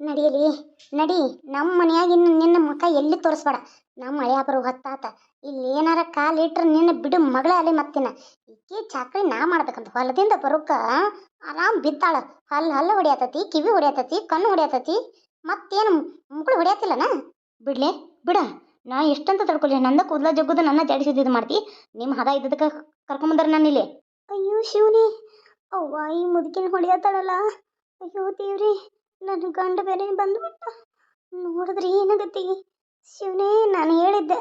ನಡಿಯಲಿ ನಡಿ. ನಮ್ಮ ಮನ್ಯಾಗ ಇನ್ನು ನಿನ್ನ ಮುಖ ಎಲ್ಲಿ ತೋರಿಸ್ಬೇಡ. ನಮ್ಮ ಮಳೆಯ ಬರೋ ಹೊತ್ತಾತ. ಇಲ್ಲಿ ಏನಾರ ಕಾಲಿಟ್ರೆ ನಿನ್ನ ಬಿಡು ಮಗಳೇ ಅಲ್ಲಿ ಮತ್ತಿನ ಈಕಿ ಚಾಕ್ರಿ ನಾ ಮಾಡ್ಬೇಕಂತ ಹೊಲದಿಂದ ಬರೋಕ ಆರಾಮ್ ಬಿದ್ದಾಳ. ಹಲ್ಲು ಹೊಡಿಯತತಿ, ಕಿವಿ ಹೊಡಿಯತತಿ, ಕಣ್ಣು ಹೊಡಿಯತತಿ, ಮತ್ತೇನು ಮುಗುಳು ಹೊಡಿಯತಿಲ್ಲನ? ಬಿಡ್ಲೆ ಬಿಡ. ನಾ ಎಷ್ಟಂತ ತಡ್ಕೊಲಿ? ನಂದ ಕೂದಲ ಜಗ್ಗುದು ನನ್ನ ಜಾಡಿಸಿದ್ದು ಮಾಡ್ತಿ. ನಿಮ್ಮ ಹದ ಇದ್ದದಕ್ಕೆ ಕರ್ಕೊಂಬಂದ್ರ ನಾನು ಇಲ್ಲಿ. ಅಯ್ಯೋ ಶಿವನಿ, ಅವ್ವ ಈ ಮುದುಕಿನ ಹೊಡಿಯತ್ತಾಳಲ್ಲ. ಅಯ್ಯೋ ದೇವ್ರಿ, ನನ್ನ ಗಂಡ ಬೇರೆ ಬಂದ್ಬಿಟ್ಟ. ನೋಡಿದ್ರಿ ಏನಾಗತ್ತಿ? ಶಿವನೇ, ನಾನು ಹೇಳಿದ್ದೆ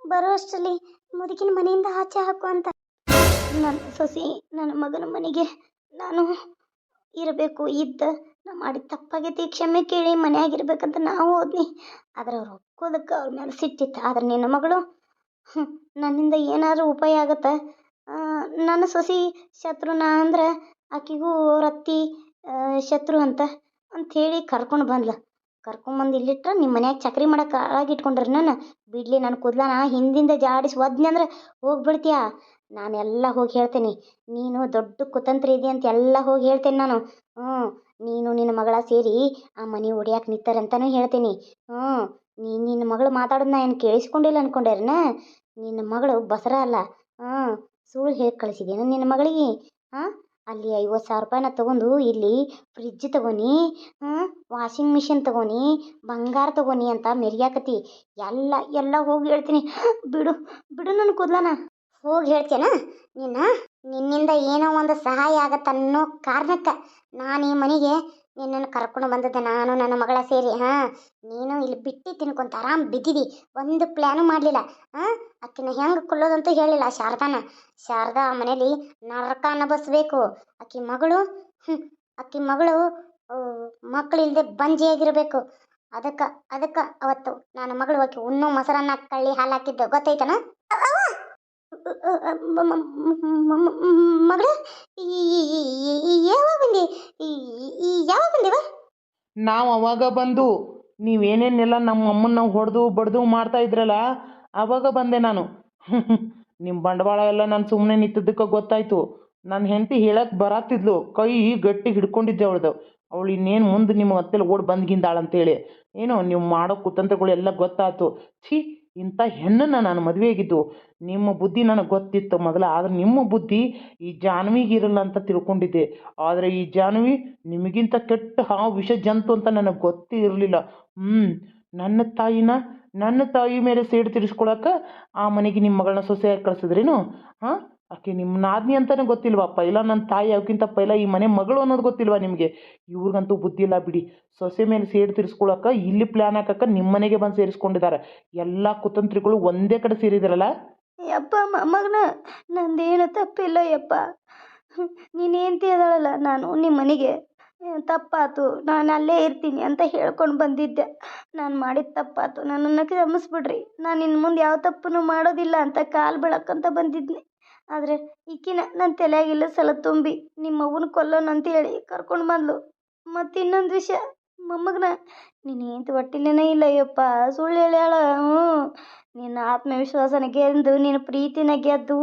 ಬರೋ ಅಷ್ಟರಲ್ಲಿ ಮುದುಕಿನ ಮನೆಯಿಂದ ಆಚೆ ಹಾಕು ಅಂತ. ನನ್ನ ಸೊಸಿ ನನ್ನ ಮಗನ ಮನೆಗೆ ನಾನು ಇರಬೇಕು ಇದ್ದ. ನಾ ಮಾಡಿದ ತಪ್ಪಾಗೈತಿ, ಕ್ಷಮೆ ಕೇಳಿ ಮನೆಯಾಗಿರ್ಬೇಕಂತ ನಾವು ಹೋದ್ನಿ. ಆದ್ರೆ ಅವ್ರು ಒಕ್ಕೋದಕ್ಕೆ ಅವ್ರ ಮೇಲೆ ಸಿಟ್ಟಿತ್ತು. ಆದ್ರೆ ನಿನ್ನ ಮಗಳು ನನ್ನಿಂದ ಏನಾದರೂ ಉಪಾಯ ಆಗತ್ತ? ನನ್ನ ಸೊಸಿ ಶತ್ರುನ ಅಂದ್ರೆ ಆಕಿಗೂ ಅವ್ರ ಅತ್ತಿ ಶತ್ರು ಅಂಥೇಳಿ ಕರ್ಕೊಂಡು ಕರ್ಕೊಂಬಂದು ಇಲ್ಲಿಟ್ರೆ ನಿಮ್ಮ ಮನ್ಯಾಗ ಚಕ್ರಿ ಮಾಡಕ್ಕೆ ಆಳಾಗಿಟ್ಕೊಂಡ್ರೆ ನಾನು ಬಿಡ್ಲಿ. ನನ್ನ ಕೂದಲನ ಹಿಂದಿಂದ ಜಾಡಿಸಿ ಒದ್ನಿ ಅಂದ್ರೆ ಹೋಗ್ಬಿಡ್ತೀಯ. ನಾನೆಲ್ಲ ಹೋಗಿ ಹೇಳ್ತೇನೆ. ನೀನು ದೊಡ್ಡ ಕುತಂತ್ರಿ ಇದೆ ಅಂತ ಎಲ್ಲ ಹೋಗಿ ಹೇಳ್ತೇನೆ ನಾನು. ನೀನು ನಿನ್ನ ಮಗಳ ಸೇರಿ ಆ ಮನೆ ಹೊಡಿಯಾಕೆ ನಿಂತಾರಂತನೂ ಹೇಳ್ತೀನಿ. ನಿನ್ನ ಮಗಳು ಮಾತಾಡೋದನ್ನ ಏನು ಕೇಳಿಸ್ಕೊಂಡಿಲ್ಲ ಅನ್ಕೊಂಡೇರನ? ನಿನ್ನ ಮಗಳು ಬಸರ ಅಲ್ಲ. ಸುಳ್ಳು ಹೇಗೆ ಕಳಿಸಿದೇನು ನಿನ್ನ ಮಗಳಿಗೆ? ಅಲ್ಲಿ 50,000 ರೂಪಾಯಿನ ತೊಗೊಂಡು ಇಲ್ಲಿ ಫ್ರಿಜ್ ತಗೋನಿ, ವಾಷಿಂಗ್ ಮಿಷಿನ್ ತಗೋನಿ, ಬಂಗಾರ ತಗೋನಿ ಅಂತ ಮೆರಿಯಾಕತಿ. ಎಲ್ಲ ಹೋಗಿ ಹೇಳ್ತೀನಿ. ಬಿಡು ಬಿಡು ನನ್ನ ಕೂದಲನ. ಹೋಗಿ ಹೇಳ್ತೇನ? ನಿನ್ನಿಂದ ಏನೋ ಒಂದು ಸಹಾಯ ಆಗತ್ತನ್ನೋ ಕಾರಣಕ್ಕೆ ನಾನು ಈ ಮನೆಗೆ ನಿನ್ನನ್ನು ಕರ್ಕೊಂಡು ಬಂದದ್ದೆ. ನಾನು ನನ್ನ ಮಗಳ ಸೇರಿ. ನೀನು ಇಲ್ಲಿ ಬಿಟ್ಟು ತಿನ್ಕೊಂತ ಆರಾಮ್ ಬಿದ್ದಿದಿ. ಒಂದು ಪ್ಲ್ಯಾನು ಮಾಡಲಿಲ್ಲ. ಆಕಿನ ಹೆಂಗೆ ಕೊಲ್ಲೋದಂತೂ ಹೇಳಿಲ್ಲ. ಶಾರದಾ ಆ ಮನೇಲಿ ನರಕ ಅನುಭವಿಸ್ಬೇಕು. ಆಕಿ ಮಗಳು ಮಕ್ಕಳಿಲ್ಲದೆ ಬಂಜಿಯಾಗಿರ್ಬೇಕು. ಅದಕ್ಕೆ ಅವತ್ತು ನನ್ನ ಮಗಳು ಆಕಿ ಉಣ್ಣು ಮೊಸರನ್ನ ಕಳ್ಳಿ ಹಾಲು ಹಾಕಿದ್ದು ಗೊತ್ತೈತನ? ಮಗಳ ಯಾವಾಗ ಬಂದಿವ? ನಾವು ಅವಾಗ ಬಂದು ನೀವೇನೇನೆಲ್ಲ ನಮ್ಮ ಅಮ್ಮನ್ನ ಹೊಡೆದು ಬಡ್ದು ಮಾಡ್ತಾ ಇದ್ರಲ್ಲ, ಅವಾಗ ಬಂದೆ ನಾನು. ನಿಮ್ಮ ಬಂಡವಾಳ ಎಲ್ಲ ನಾನು ಸುಮ್ಮನೆ ನಿಂತಿದ್ದಕ್ಕೆ ಗೊತ್ತಾಯ್ತು. ನನ್ನ ಹೆಂಡತಿ ಹೇಳಕ್ಕೆ ಬರತ್ತಿದ್ಲು, ಕೈ ಗಟ್ಟಿ ಹಿಡ್ಕೊಂಡಿದ್ದೆ ಅವಳು ಇನ್ನೇನು ಮುಂದೆ ನಿಮ್ಮ ಹೊತ್ತಲ್ಲಿ ಓಡಿ ಬಂದ್ಗಿಂದಾಳಂತೇಳಿ. ಏನೋ ನೀವು ಮಾಡೋ ಕುತಂತ್ರಗಳು ಎಲ್ಲ ಗೊತ್ತಾಯ್ತು. ಛೀ, ಇಂಥ ಹೆಣ್ಣನ್ನು ನಾನು ಮದುವೆ ಆಗಿದ್ದು. ನಿಮ್ಮ ಬುದ್ಧಿ ನನಗೆ ಗೊತ್ತಿತ್ತು ಮೊದಲು. ಆದರೆ ನಿಮ್ಮ ಬುದ್ಧಿ ಈ ಜಾನ್ವಿಗಿರಲ್ಲ ಅಂತ ತಿಳ್ಕೊಂಡಿದ್ದೆ. ಆದರೆ ಈ ಜಾನ್ವಿ ನಿಮಗಿಂತ ಕೆಟ್ಟ ಹಾವು ವಿಷ ಜಂತು ಅಂತ ನನಗೆ ಗೊತ್ತೇ ಇರಲಿಲ್ಲ. ನನ್ನ ತಾಯಿ ಮೇಲೆ ಸೇಡು ತೀರಿಸ್ಕೊಳಕ್ಕೆ ಆ ಮನೆಗೆ ನಿಮ್ಮ ಮಗಳನ್ನ ಸೊಸೆಯಾಗಿ ಕಳಿಸಿದ್ರೇನು? ಆಕೆ ನಿಮ್ಮ ನಾದ್ನಿ ಅಂತಲೇ ಗೊತ್ತಿಲ್ವಾ? ಪೈಲ ನನ್ನ ತಾಯಿ ಅವಕ್ಕಿಂತ ಪೈಲ ಈ ಮನೆ ಮಗಳು ಅನ್ನೋದು ಗೊತ್ತಿಲ್ವಾ ನಿಮಗೆ? ಇವ್ರಿಗಂತೂ ಬುದ್ಧಿ ಇಲ್ಲ ಬಿಡಿ. ಸೊಸೆ ಮೇಲೆ ಸೇಡು ತೀರಿಸ್ಕೊಳಕ್ಕೆ ಇಲ್ಲಿ ಪ್ಲ್ಯಾನ್ ಹಾಕಕ್ಕೆ ನಿಮ್ಮ ಮನೆಗೆ ಬಂದು ಸೇರಿಸ್ಕೊಂಡಿದ್ದಾರೆ. ಎಲ್ಲ ಕುತಂತ್ರಿಗಳು ಒಂದೇ ಕಡೆ ಸೇರಿದಾರಲ್ಲ. ಯಪ್ಪ ಮಗನ, ನಂದೇನು ತಪ್ಪಿಲ್ಲ ಯಪ್ಪ. ನೀನು ಹೆಂಡ್ತಿ ಅದಳಲ್ಲ, ನಾನು ನಿಮ್ಮ ಮನೆಗೆ ತಪ್ಪಾತು, ನಾನು ಅಲ್ಲೇ ಇರ್ತೀನಿ ಅಂತ ಹೇಳ್ಕೊಂಡು ಬಂದಿದ್ದೆ. ನಾನು ಮಾಡಿದ ತಪ್ಪಾತು, ನನ್ನನ್ನು ಕ್ಷಮಿಸ್ಬಿಡ್ರಿ. ನಾನು ಇನ್ನು ಮುಂದೆ ಯಾವ ತಪ್ಪನ್ನು ಮಾಡೋದಿಲ್ಲ ಅಂತ ಕಾಲು ಬೀಳಕ್ಕಂತ ಬಂದಿದ್ನಿ. ಆದರೆ ಈಕಿನ ನನ್ನ ತಲೆಯಾಗಿಲ್ಲ ಸಲ ತುಂಬಿ ನಿಮ್ಮ ಅವ್ವನ ಕೊಲ್ಲೋನಂತ ಹೇಳಿ ಕರ್ಕೊಂಡು ಬಂದ್ಲು. ಮತ್ತು ಇನ್ನೊಂದು ವಿಷಯ, ಮೊಮ್ಮಗನ ನೀನು ಹೆಂಡ್ತಿ ಹೊಟ್ಟಿಲೇನೇ ಇಲ್ಲ ಯಪ್ಪ. ಸುಳ್ಳು ಹೇಳ್ಯಾಳ. ನಿನ್ನ ಆತ್ಮವಿಶ್ವಾಸನ ಗೆದ್ದು, ನಿನ್ನ ಪ್ರೀತಿನ ಗೆದ್ದು,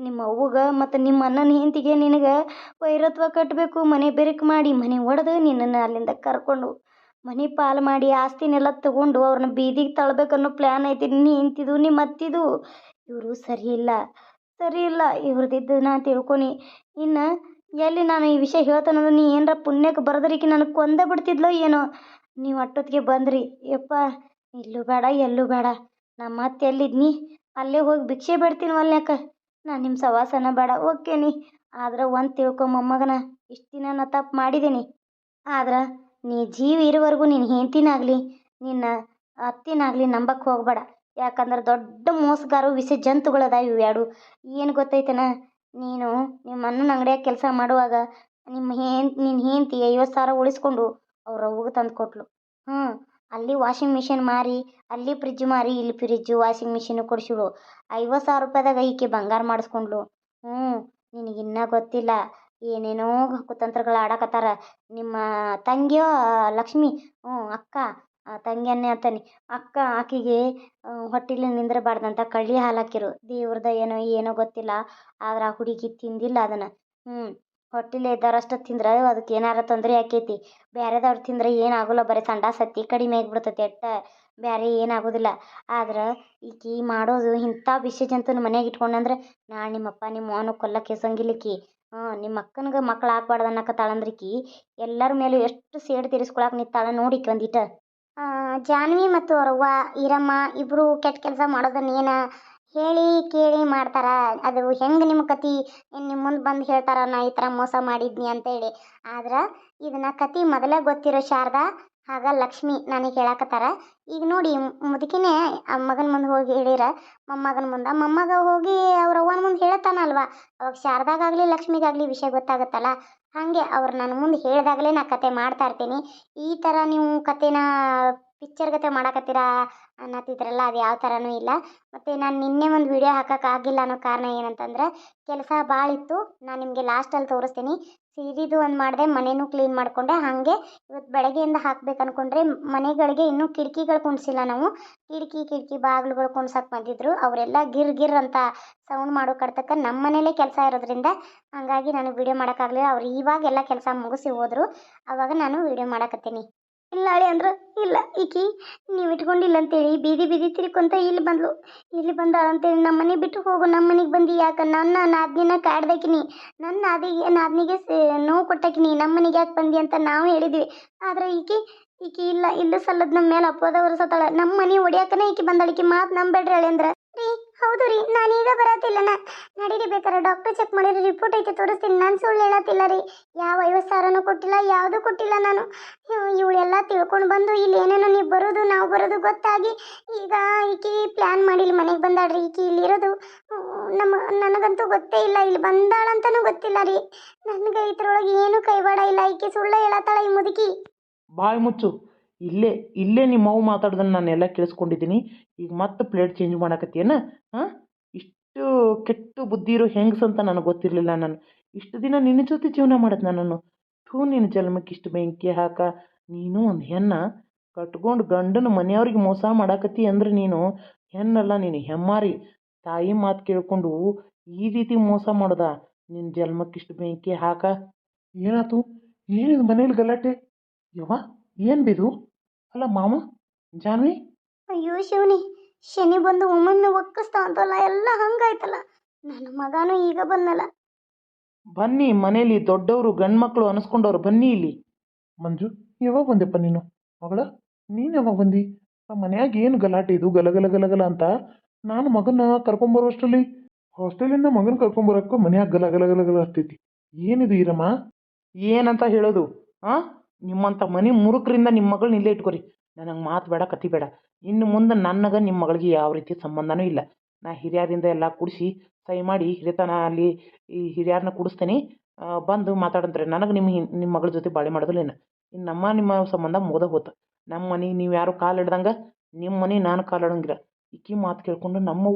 ನಿಮ್ಮ ಅವ್ವಗ ಮತ್ತು ನಿಮ್ಮ ಅಣ್ಣನ ಹೆಂಡತಿಗೆ ನಿನಗೆ ವೈರತ್ವ ಕಟ್ಟಬೇಕು. ಮನೆ ಬೆರಕು ಮಾಡಿ ಮನೆ ಒಡೆದು ನಿನ್ನನ್ನು ಅಲ್ಲಿಂದ ಕರ್ಕೊಂಡು ಮನೆ ಪಾಲು ಮಾಡಿ ಆಸ್ತಿನೆಲ್ಲ ತಗೊಂಡು ಅವ್ರನ್ನ ಬೀದಿಗೆ ತಳ್ಳಬೇಕನ್ನೋ ಪ್ಲ್ಯಾನ್ ಐತಿ. ನೀನು ಹೆಂಡ್ತಿದು ನಿಮ್ಮ ಅತ್ತಿದು. ಇವರು ಸರಿ ಇಲ್ಲ ಇವ್ರದಿದ್ದು ನಾ ತಿಳ್ಕೊನಿ. ಇನ್ನು ಎಲ್ಲಿ ನಾನು ಈ ವಿಷಯ ಹೇಳ್ತಾನಂದ್ರೆ ನೀ ಏನರ ಪುಣ್ಯಕ್ಕೆ ಬರೋದ್ರಿಗೆ ನನಗೆ ಕೊಂದೇ ಬಿಡ್ತಿದ್ಲೋ ಏನೋ. ನೀವು ಅಟ್ಟೊತ್ತಿಗೆ ಬಂದ್ರಿ ಯಪ್ಪ. ಇಲ್ಲೂ ಬೇಡ ಎಲ್ಲೂ ಬೇಡ. ನಮ್ಮ ಅತ್ತೆ ಎಲ್ಲಿದ್ನಿ ಅಲ್ಲೇ ಹೋಗಿ ಭಿಕ್ಷೆ ಬೇಡ್ತೀನಿ ಅಲ್ನ್ಯಾಕ. ನಾನು ನಿಮ್ಮ ಸವಾಸನ ಬೇಡ, ಓಕೆನಿ. ಆದ್ರೆ ಒಂದು ತಿಳ್ಕೊ ಮೊಮ್ಮಗನ, ಇಷ್ಟು ದಿನ ನಾ ತಪ್ಪು ಮಾಡಿದ್ದೀನಿ. ಆದ್ರೆ ನೀ ಜೀವ ಇರೋವರೆಗೂ ನಿನ್ನ ಹೆಂಡ್ತಿನಾಗಲಿ ನಿನ್ನ ಅತ್ತಿನಾಗಲಿ ನಂಬಕ್ಕೆ ಹೋಗಬೇಡ. ಯಾಕಂದ್ರೆ ದೊಡ್ಡ ಮೋಸಗಾರ ವಿಷ ಜಂತುಗಳದ ಇವು ಎರಡು. ಏನು ಗೊತ್ತೈತೇನ? ನೀನು ನಿಮ್ಮ ಅಣ್ಣನ ಅಂಗಡಿಯಾಗ ಕೆಲಸ ಮಾಡುವಾಗ ನಿನ್ನ ಹೆಂಡ್ತಿ 50,000 ಉಳಿಸ್ಕೊಂಡು ಅವ್ರ ಅವ್ವಗೆ ತಂದು ಕೊಟ್ಲು. ಅಲ್ಲಿ ವಾಷಿಂಗ್ ಮಿಷಿನ್ ಮಾರಿ, ಅಲ್ಲಿ ಫ್ರಿಜ್ ಮಾರಿ, ಇಲ್ಲಿ ಫ್ರಿಜ್ಜು ವಾಷಿಂಗ್ ಮಿಷಿನು ಕೊಡಿಸಿಳು. 50,000 ರೂಪಾಯಿದಾಗ ಈಕೆ ಬಂಗಾರ ಮಾಡಿಸ್ಕೊಂಡ್ಲು. ನಿನಗಿನ್ನೂ ಗೊತ್ತಿಲ್ಲ. ಏನೇನೋ ಕುತಂತ್ರಗಳು ಆಡಕತ್ತಾರ. ನಿಮ್ಮ ತಂಗಿಯೋ ಲಕ್ಷ್ಮಿ, ಅಕ್ಕ, ತಂಗಿಯನ್ನೇ ಅಂತಾನೆ ಅಕ್ಕ, ಆಕೆಗೆ ಹೊಟ್ಟಿಲಿ ನಿಂದ್ರಬಾರ್ದಂತ ಕಳ್ಳಿ ಹಾಲು ಹಾಕಿರು. ದೇವ್ರದ ಏನೋ ಗೊತ್ತಿಲ್ಲ. ಆದ್ರೆ ಆ ಹುಡುಗಿ ತಿಂದಿಲ್ಲ ಅದನ್ನು. ಹೊಟ್ಟಿಲೆ ಇದ್ದಾರಷ್ಟು ತಿಂದ್ರೆ ಅದಕ್ಕೆ ಏನಾರ ತೊಂದರೆ ಆಕೈತಿ. ಬ್ಯಾರೆದವ್ರು ತಿಂದ್ರೆ ಏನಾಗೋಲ್ಲ, ಬರೀ ಸಂಡಾಸ್ ಹತ್ತಿ ಕಡಿಮೆ ಆಗಿಬಿಡ್ತೈತಿ ಎಟ್ಟ, ಬ್ಯಾರೆ ಏನಾಗೋದಿಲ್ಲ. ಆದ್ರೆ ಈಕಿ ಮಾಡೋದು ಇಂಥ ವಿಷ ಜಂತುನ ಮನ್ಯಾಗ ಇಟ್ಕೊಂಡಂದ್ರೆ ನಾಳೆ ನಿಮ್ಮಪ್ಪ ನಿಮ್ಮ ಅವನು ಕೊಲ್ಲಕ್ಕೆ ಎಸಂಗಿಲ್ಲಿಕ್ಕಿ. ನಿಮ್ಮ ಅಕ್ಕನಿಗೆ ಮಕ್ಳು ಆಗ್ಬಾರ್ದು ಅನ್ನಕತ್ತಾಳಂದ್ರಿಕಿ ಎಲ್ಲರ ಮೇಲೂ ಎಷ್ಟು ಸೇಡು ತೀರಿಸ್ಕೊಳಕ್ಕೆ ನಿಂತಾಳ ನೋಡಿಕಿ ಒಂದಿಟ. ಜಾನ್ವಿ ಮತ್ತು ಅವ್ರವ್ವ ಈರಮ್ಮ ಇಬ್ಬರು ಕೆಟ್ಟ ಕೆಲಸ ಮಾಡೋದನ್ನ ಏನು ಹೇಳಿ ಕೇಳಿ ಮಾಡ್ತಾರ. ಅದು ಹೆಂಗೆ ನಿಮ್ಮ ಕತಿ ನಿಮ್ಮ ಮುಂದೆ ಬಂದು ಹೇಳ್ತಾರ ನಾ ಈ ಥರ ಮೋಸ ಮಾಡಿದ್ನಿ ಅಂತೇಳಿ. ಆದ್ರೆ ಇದನ್ನ ಕತಿ ಮೊದಲೇ ಗೊತ್ತಿರೋ ಶಾರದಾ ಆಗ ಲಕ್ಷ್ಮಿ ನನಗೆ ಹೇಳಕತ್ತಾರ. ಈಗ ನೋಡಿ ಮುದುಕಿನೇ ಆ ಮಗನ ಮುಂದೆ ಹೋಗಿ ಹೇಳಿರ ಮೊಮ್ಮಗನ ಮುಂದೆ, ಮೊಮ್ಮಗ ಹೋಗಿ ಅವ್ರ ಅವ್ವನ ಮುಂದೆ ಹೇಳ್ತಾನಲ್ವ, ಅವಾಗ ಶಾರದಾಗಾಗಲಿ ಲಕ್ಷ್ಮಿಗಾಗಲಿ ವಿಷಯ ಗೊತ್ತಾಗುತ್ತಲ್ಲ. ಹಾಗೆ ಅವ್ರು ನನ್ನ ಮುಂದೆ ಹೇಳಿದಾಗಲೇ ನಾ ಕತೆ ಮಾಡ್ತಾ ಇರ್ತೀನಿ. ಈ ಥರ ನೀವು ಕತೆನ ಪಿಕ್ಚರ್ ಗತೆ ಮಾಡಕತ್ತೀರಾ ಅನ್ನತ್ತಿದ್ರಲ್ಲ, ಅದು ಯಾವ ಥರನೂ ಇಲ್ಲ. ಮತ್ತು ನಾನು ನಿನ್ನೆ ಒಂದು ವಿಡಿಯೋ ಹಾಕೋಕ್ಕಾಗಿಲ್ಲ ಅನ್ನೋ ಕಾರಣ ಏನಂತಂದ್ರೆ ಕೆಲಸ ಭಾಳ ಇತ್ತು. ನಾನು ನಿಮಗೆ ಲಾಸ್ಟಲ್ಲಿ ತೋರಿಸ್ತೀನಿ. ಸೀರಿದು ಒಂದು ಮಾಡಿದೆ, ಮನೆಯೂ ಕ್ಲೀನ್ ಮಾಡಿಕೊಂಡೆ. ಹಾಗೆ ಇವತ್ತು ಬೆಳಗ್ಗೆಯಿಂದ ಹಾಕ್ಬೇಕು ಅಂದ್ಕೊಂಡ್ರೆ ಮನೆಗಳಿಗೆ ಇನ್ನೂ ಕಿಟಕಿಗಳು ಕುಣಿಸಿಲ್ಲ ನಾವು. ಕಿಟಕಿ ಬಾಗಿಲುಗಳು ಕುಣ್ಸಕ್ಕೆ ಬಂದಿದ್ರು. ಅವರೆಲ್ಲ ಗಿರ್ ಗಿರ್ ಅಂತ ಸೌಂಡ್ ಮಾಡೋ ಕಡ್ತಕ್ಕ ನಮ್ಮ ಮನೇಲೇ ಕೆಲಸ ಇರೋದ್ರಿಂದ ಹಾಗಾಗಿ ನನಗೆ ವಿಡಿಯೋ ಮಾಡೋಕ್ಕಾಗಲಿಲ್ಲ. ಅವ್ರು ಇವಾಗೆಲ್ಲ ಕೆಲಸ ಮುಗಿಸಿ ಹೋದರು. ಆವಾಗ ನಾನು ವಿಡಿಯೋ ಮಾಡಕತ್ತೀನಿ. ಇಲ್ಲ ಅಳಿ ಅಂದ್ರೆ ಇಲ್ಲ, ಈಕಿ ನೀವು ಇಟ್ಕೊಂಡಿಲ್ಲ ಅಂತೇಳಿ ಬೀದಿ ಬೀದಿ ತಿರ್ಕೊಂತ ಇಲ್ಲಿ ಬಂದಾಳಂತೇಳಿ ನಮ್ಮ ಮನೆ ಬಿಟ್ಟು ಹೋಗು, ನಮ್ಮ ಮನೆಗೆ ಬಂದು ಯಾಕೆ ನನ್ನ ನಾದ್ನಿನ ಕಾಡ್ದಾಕಿನಿ, ನನ್ನ ನಾದ್ನಿಗೆ ನೋವು ಕೊಟ್ಟಾಕಿನಿ, ನಮ್ಮ ಮನೆಗೆ ಯಾಕೆ ಬಂದಿ ಅಂತ ನಾವು ಹೇಳಿದ್ವಿ. ಆದರೆ ಈಕಿ ಇಲ್ಲ, ಇಲ್ಲ ಸಲ್ಲದ ನಮ್ಮ ಮೇಲೆ ಅಪೋದ ಹೊರಸತ್ತಾಳ. ನಮ್ಮ ಮನೆ ಹೊಡಿಯಾಕನೇ ಈಕಿ ಬಂದಾಳಿಕಿ ಮಾತು ನಂಬೇಡ್ರಿ ಅಳಿ ಅಂದ್ರೆ. ರೀ ಹೌದು ರೀ, ನಾನೀಗ ಬರತ್ತಿಲ್ಲನ, ನಡೀರಿ ಬೇಕಾರೆ ಡಾಕ್ಟರ್ ಚೆಕ್ ಮಾಡಿರಿ, ರಿಪೋರ್ಟ್ ಐತೆ ತೋರಿಸ್ತೀನಿ. ನಾನು ಸುಳ್ಳು ಹೇಳತ್ತಿಲ್ಲ ರೀ, ಯಾವ 50,000 ಕೊಟ್ಟಿಲ್ಲ, ಯಾವುದೂ ಕೊಟ್ಟಿಲ್ಲ ನಾನು. ಇವಳೆಲ್ಲ ತಿಳ್ಕೊಂಡು ಬಂದು ಇಲ್ಲಿ ಏನೇನೋ ನೀವು ಬರೋದು ನಾವು ಬರೋದು ಗೊತ್ತಾಗಿ ಈಗ ಈಕಿ ಪ್ಲ್ಯಾನ್ ಮಾಡಿ ಇಲ್ಲಿ ಮನೆಗೆ ಬಂದಾಳ್ರಿ. ಈಕಿ ಇಲ್ಲಿರೋದು ನನಗಂತೂ ಗೊತ್ತೇ ಇಲ್ಲ, ಇಲ್ಲಿ ಬಂದಾಳಂತನೂ ಗೊತ್ತಿಲ್ಲ ರೀ. ನನಗೆ ಇದ್ರೊಳಗೆ ಏನೂ ಕೈವಾಡ ಇಲ್ಲ. ಈಕಿ ಸುಳ್ಳು ಹೇಳತ್ತಾಳ ಈ ಮುದುಕಿ. ಬಾಯ್ ಮುಚ್ಚು. ಇಲ್ಲೇ ನಿಮ್ಮ ಅವ್ವ ಮಾತಾಡೋದನ್ನ ನಾನು ಎಲ್ಲ ಕೇಳಿಸ್ಕೊಂಡಿದ್ದೀನಿ. ಈಗ ಮತ್ತೆ ಪ್ಲೇಟ್ ಚೇಂಜ್ ಮಾಡಕತ್ತೀಯನ? ಹಾಂ, ಇಷ್ಟು ಕೆಟ್ಟ ಬುದ್ಧಿ ಇರೋ ಹೆಂಗಸ ಅಂತ ನನಗೆ ಗೊತ್ತಿರಲಿಲ್ಲ. ನಾನು ಇಷ್ಟು ದಿನ ನಿನ್ನ ಜೊತೆ ಜೀವನ ಮಾಡೋದು ನನ್ನನ್ನು. ನಿನ್ನ ಜನ್ಮಕ್ಕೆ ಇಷ್ಟು ಬೆಂಕಿ ಹಾಕ. ನೀನು ಒಂದು ಹೆಣ್ಣ ಕಟ್ಕೊಂಡು ಗಂಡನ ಮನೆಯವ್ರಿಗೆ ಮೋಸ ಮಾಡಾಕತ್ತಿ ಅಂದ್ರೆ ನೀನು ಹೆಣ್ಣಲ್ಲ, ನೀನು ಹೆಮ್ಮಾರಿ. ತಾಯಿ ಮಾತು ಕೇಳ್ಕೊಂಡು ಈ ರೀತಿ ಮೋಸ ಮಾಡೋದ? ನಿನ್ನ ಜನ್ಮಕ್ಕಿಷ್ಟು ಬೆಂಕಿ ಹಾಕ. ಏನಾಯ್ತು? ಏನಿದು ಮನೇಲಿ ಗಲಾಟೆ? ಯವ್ವ ಏನು ಬಿದು? ಅಲ್ಲ ಮಾಮ, ಜಾನ್ವಿ, ಅಯ್ಯೋ ಶಿವನಿ, ಶನಿ ಬಂದು ಒಮ್ಮೊಮ್ಮೆ ಒಕ್ಕಿಸ್ತಾ ಅಂತಲ್ಲ, ಎಲ್ಲ ಹಂಗಾಯ್ತಲ್ಲ. ನನ್ನ ಮಗನೂ ಈಗ ಬಂದಲ್ಲ. ಬನ್ನಿ, ಮನೇಲಿ ದೊಡ್ಡವರು ಗಂಡ್ಮಕ್ಳು ಅನಿಸ್ಕೊಂಡವ್ರು ಬನ್ನಿ ಇಲ್ಲಿ. ಮಂಜು, ಯಾವಾಗ ಬಂದೆಪ್ಪ ನೀನು? ಮಗಳ, ನೀನು ಯಾವಾಗ ಬಂದು? ಆ ಮನ್ಯಾಗ ಏನು ಗಲಾಟೆ ಇದು ಗಲಗಲ ಗಲಗಲ ಅಂತ? ನಾನು ಮಗನ ಕರ್ಕೊಂಬರೋಷ್ಟರಲ್ಲಿ ಹಾಸ್ಟೆಲಿಂದ ಮಗನ ಕರ್ಕೊಂಬರೋಕ್ಕೂ ಮನ್ಯಾಗ ಗಲಗಲ ಗಲಗಲ ಆಗ್ತೈತಿ. ಏನಿದು ಈರಮ್ಮ? ಏನಂತ ಹೇಳೋದು? ಹಾಂ, ನಿಮ್ಮಂಥ ಮನೆ ಮುರುಕರಿಂದ ನಿಮ್ಮ ಮಗಳನ್ನ ಇಲ್ಲೇ ಇಟ್ಕೊರಿ. ನನಗೆ ಮಾತು ಬೇಡ, ಕತಿ ಬೇಡ. ಇನ್ನು ಮುಂದೆ ನನಗೆ ನಿಮ್ಮ ಮಗಳಿಗೆ ಯಾವ ರೀತಿ ಸಂಬಂಧನೂ ಇಲ್ಲ. ನಾ ಹಿರಿಯರಿಂದ ಎಲ್ಲ ಕೂಡಿಸಿ ಸಹಿ ಮಾಡಿ ಹಿರಿತನ ಅಲ್ಲಿ ಈ ಹಿರಿಯರನ್ನ ಕೂಡಿಸ್ತೇನೆ. ಬಂದು ಮಾತಾಡಂತ್ರೆ. ನನಗೆ ನಿಮ್ಮ ಮಗಳ ಜೊತೆ ಬಾಳೆ ಮಾಡೋದಿಲ್ಲೇನು? ಇನ್ನು ನಿಮ್ಮ ಸಂಬಂಧ ಮುಗ್ದ ಹೋತು. ನಮ್ಮ ಮನೆಗೆ ನೀವು ಯಾರು ಕಾಲು ಹಿಡ್ದಂಗೆ ನಿಮ್ಮ ಮನೆ ನಾನು ಕಾಲು ಹಿಡಂಗಿಲ್ಲ. ಈಕಿ ಮಾತು ಕೇಳ್ಕೊಂಡು ನಮ್ಮ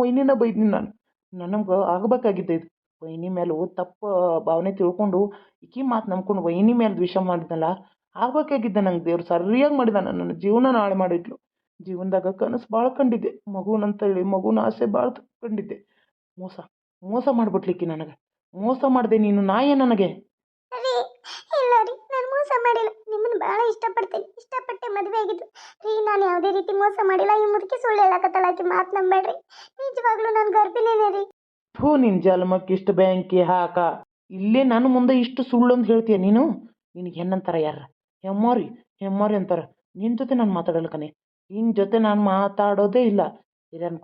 ವೈನಿನ ಬೈದಿನಿ ನಾನು. ನನಗೆ ಆಗಬೇಕಾಗಿದ್ದೆ ಇದು. ವೈನಿ ಮೇಲೂ ತಪ್ಪು ಭಾವನೆ ತಿಳ್ಕೊಂಡು ಈಕಿ ಮಾತು ನಂಬ್ಕೊಂಡು ವೈನಿ ಮೇಲೆ ದ್ವೇಷ ಮಾಡಿದ್ನಲ್ಲ, ಆಗಬೇಕಾಗಿದ್ದೆ. ನಂಗೆ ದೇವ್ರು ಸರಿಯಾಗಿ ಮಾಡಿದಾನೆ. ನನ್ನ ಜೀವನ ನಾಳೆ ಮಾಡಿಟ್ಲು. ಜೀವನದಾಗ ಕನಸು ಭಾಳ ಕಂಡಿದ್ದೆ, ಮಗುನಂತೇಳಿ ಮಗುನ ಆಸೆ ಭಾಳ ಕಂಡಿದ್ದೆ. ಮೋಸ ಮಾಡಿಬಿಟ್ಲಿಕ್ಕಿ ನನಗೆ. ಮೋಸ ಮಾಡಿದೆ ನೀನು, ನಾಯೇ ನನಗೆ. ರೀ ಇಲ್ಲ ರೀ, ನಾನು ಮೋಸ ಮಾಡಿಲ್ಲ. ನಿಮ್ಮನ್ನು ಭಾಳ ಇಷ್ಟಪಟ್ಟೆ ಮದುವೆ ಆಗಿದ್ದು ರೀ. ನಾನು ಯಾವುದೇ ರೀತಿ ಮೋಸ ಮಾಡಿಲ್ಲ. ಈ ಮುದುಕಿ ಸುಳ್ಳು ಹೇಳಕತ್ತಾಳ, ಆಕಿ ಮಾತು ನಂಬೇಡ್ರಿ. ನಿಜವಾಗ್ಲೂ ನಾನು ಗರ್ಭಿಣಿನೇ ರೀ. ನಿನ್ನ ಜನ್ಮಕ್ಕೆ ಇಷ್ಟು ಬೆಂಕಿ ಹಾಕ. ಇಲ್ಲೇ ನನ್ನ ಮುಂದೆ ಇಷ್ಟು ಸುಳ್ಳು ಅಂತ ಹೇಳ್ತೀಯ ನೀನು? ನಿನಗೆ ಹೆಣ್ಣಂತಾರ ಯಾರ? ಹೆಮ್ಮಾರಿ ಅಂತಾರ. ನಿನ್ನ ಜೊತೆ ನಾನು ಮಾತಾಡಲ್ಲ ಕಣೆ. ನಿನ್ನ ಜೊತೆ ನಾನು ಮಾತಾಡೋದೇ ಇಲ್ಲ. ಹಿರಿಯರನ್ನ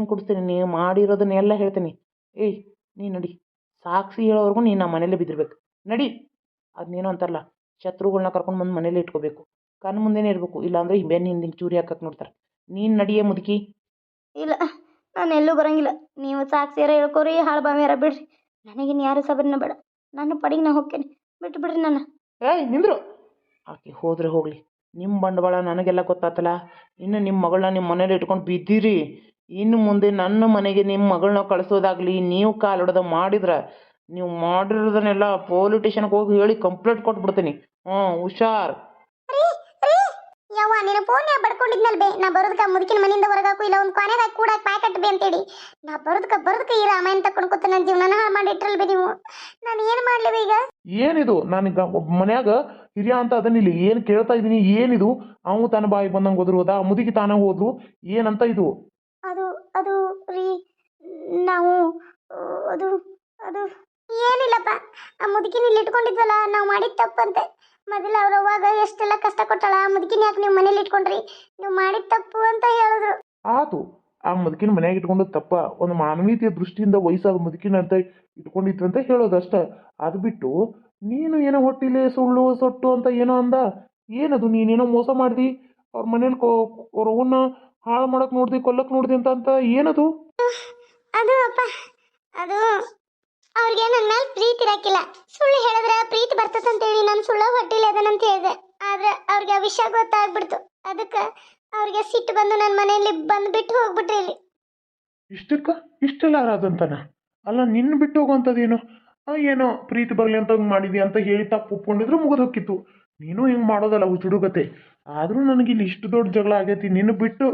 ಕೊಡಿಸ್ತೀನಿ. ನೀವು ಮಾಡಿರೋದನ್ನೆಲ್ಲ ಹೇಳ್ತೀನಿ. ಏಯ್, ನೀ ನಡಿ. ಸಾಕ್ಷಿ ಹೇಳೋವರೆಗೂ ನೀನು ನಮ್ಮ ಮನೇಲೇ ಬಿದ್ದಿರ್ಬೇಕು. ನಡಿ. ಅದನ್ನೇನೋ ಅಂತಾರಲ್ಲ, ಶತ್ರುಗಳನ್ನ ಕರ್ಕೊಂಡು ಬಂದು ಮನೇಲಿ ಇಟ್ಕೋಬೇಕು. ಕಣ್ಣು ಮುಂದೆನೇ ಇರಬೇಕು. ಇಲ್ಲಾಂದ್ರೆ ಬೆನ್ನ ಹಿಂದಿನ ಚೂರಿ ಹಾಕಕ್ಕೆ ನೋಡ್ತಾರೆ. ನೀನು ನಡಿಯೇ ಮುದುಕಿ. ಇಲ್ಲ, ನಾನು ಎಲ್ಲೂ ಬರಂಗಿಲ್ಲ. ನೀವು ಸಾಕ್ಷಿಯಾರ ಹೇಳ್ಕೋರಿ, ಹಾಳು ಬಾವಿಯಾರ ಬಿಡ್ರಿ. ನನಗಿನ್ನು ಯಾರು ಸಬರಿನ ಬೇಡ. ನನ್ನ ಪಡಿಗೆ ನಾ ಹೋಗ್ತೇನೆ, ಬಿಟ್ಟು ಬಿಡ್ರಿ ನನ್ನ. ಏಯ್ ನಿಂದ್ರು. ಆಕೆ ಹೋದರೆ ಹೋಗಲಿ. ನಿಮ್ಮ ಬಂಡವಾಳ ನನಗೆಲ್ಲ ಗೊತ್ತಾತಲ್ಲ. ಇನ್ನು ನಿಮ್ಮ ಮಗಳನ್ನ ನಿಮ್ಮ ಮನೇಲಿ ಇಟ್ಕೊಂಡು ಬಿದ್ದೀರಿ. ಇನ್ನು ಮುಂದೆ ನನ್ನ ಮನೆಗೆ ನಿಮ್ಮ ಮಗಳನ್ನ ಕಳಿಸೋದಾಗಲಿ ನೀವು ಕಾಲಿಡೋದು ಮಾಡಿದ್ರೆ ನೀವು ಮಾಡಿರೋದನ್ನೆಲ್ಲ ಪೊಲೀಸ್ ಸ್ಟೇಷನ್ಗೆ ಹೋಗಿ ಹೇಳಿ ಕಂಪ್ಲೇಂಟ್ ಕೊಟ್ಬಿಡ್ತೀನಿ. ಹುಷಾರ್. ಯವ್ವ, ನಿನ್ನ ಫೋನ್ಯಾಗ ಬಡ್ಕೊಂಡಿದ್ನಲ್ ಬೇ ನಾ ಬರೋದಕ್ಕ ಮುದುಕಿನ ಮನೆಯಿಂದ ಹೊರಗಾಕು ಇಲ್ಲ ಒಂದು ಕೊನೆಗೆ ಹಾಕಿ ಕೂಡಾಕ್ ಪಾಯ್ ಕಟ್ಟಬೇ ಅಂತೇಳಿ ನಾ ಬರೋದಕ್ಕ ಈ ರಾಮಾಯಣ ತಕೊಂಡು ಕೂತ ನನ್ನ ಜೀವನ ಹಾಳು ಮಾಡಿ ಇಟ್ರಲ್ ಬೇ ನೀವು ನಾನು ಏನು ಮಾಡ್ಲಿ ಬೇ ಈಗ ಏನಿದು ನಾನೀಗ ಒಬ್ಬ ಮನ್ಯಾಗ ಹಿರಿಯ ಅಂತ ಅದನ್ನಿಲ್ಲಿ ಏನು ಕೇಳ್ತಾ ಇದ್ದೀನಿ ಏನಿದು ಅವನು ತನ್ನ ಬಾಯಿಗೆ ಬಂದಂಗೆ ಹೋದ್ರು ಹೋದ ಮುದುಕಿ ತಾನೇ ಹೋದ್ರು ಏನಂತ ಇದು ಅದು ಅದು ರೀ ನಾವು ಅದು ಅದು ಏನಿಲ್ಲಪ್ಪ ಆ ಮುದುಕಿನ ಇಲ್ಲಿ ಇಟ್ಕೊಂಡಿದ್ವಲ್ಲ ನಾವು ಮಾಡಿದ ತಪ್ಪಂತೆ ಮೊದಲು ಅವ್ರ ಅವಾಗ ಎಷ್ಟೆಲ್ಲ ಕಷ್ಟ ಕೊಟ್ಟಾಳ ಆ ಮುದುಕಿನ ಯಾಕೆ ನೀವು ಮನೇಲಿ ಇಟ್ಕೊಂಡ್ರಿ ನೀವು ಮಾಡಿದ ತಪ್ಪು ಅಂತ ಹೇಳಿದ್ರು ಆತು ಆ ಮುದುಕಿನ ಮನ್ಯಾಗ ಇಟ್ಕೊಂಡು ತಪ್ಪ ಒಂದು ಮಾನವೀಯತೆಯ ದೃಷ್ಟಿಯಿಂದ ವಯಸ್ಸಾದ ಮುದುಕಿನ ಅಂತ ಇಟ್ಕೊಂಡಿತ್ತು ಅಂತ ಹೇಳೋದಷ್ಟೇ ಅದು ಬಿಟ್ಟು ನೀನು ಏನೋ ಹೊಟ್ಟಿಲೆ ಸುಳ್ಳು ಸೊಟ್ಟು ಅಂತ ಏನೋ ಅಂದ ಏನದು ನೀನೇನೋ ಮೋಸ ಮಾಡ್ದಿ ಅವ್ರ ಮನೇಲಿ ಅವ್ರ ಅವನ್ನ ಹಾಳು ಮಾಡಕ್ ನೋಡ್ದಿ ಕೊಲ್ಲಕ್ ನೋಡ್ದಿ ಅಂತ ಏನದು ಅದು ಅಪ್ಪ ಅದು ಅವ್ರಿಗೆ ನನ್ನ ಮೇಲೆ ಪ್ರೀತಿ ಇರಾಕಿಲ್ಲ ಸುಳ್ಳು ಹೇಳಿದ್ರೆ ಪ್ರೀತಿ ಬರ್ತದಂತೇಳಿ ನಾನು ಸುಳ್ಳು ಹೊಟ್ಟಿಲ್ಲ ಅದನ್ನಂತ ಹೇಳಿದೆ ಆದ್ರೆ ಅವ್ರಿಗೆ ಆ ವಿಷಯ ಗೊತ್ತಾಗ್ಬಿಡ್ತು ಅದಕ್ಕೆ ಅವ್ರಿಗೆ ಸಿಟ್ಟು ಬಂದು ನನ್ನ ಮನೆಯಲ್ಲಿ ಬಂದ್ಬಿಟ್ಟು ಹೋಗ್ಬಿಟ್ರಿ ಇಲ್ಲಿ ಇಷ್ಟೆಲ್ಲ ಆರಾದಂತನ ಅಲ್ಲ ನಿನ್ನ ಬಿಟ್ಟು ಹೋಗುವಂಥದ್ದೇನು ಏನೋ ಪ್ರೀತಿ ಬರಲಿ ಅಂತ ಹಂಗೆ ಮಾಡಿದಿ ಅಂತ ಹೇಳಿ ತಪ್ಪು ಒಪ್ಕೊಂಡಿದ್ರು ಮುಗಿದು ಹೋಗಿತ್ತು ನೀನು ಹಿಂಗೆ ಮಾಡೋದಲ್ಲ ಹುಚ್ಚುಡುಗತೆ ಆದರೂ ನನಗೆ ಇಲ್ಲಿ ಇಷ್ಟು ದೊಡ್ಡ ಜಗಳ ಆಗೈತಿ ನಿನ್ನ ಬಿಟ್ಟು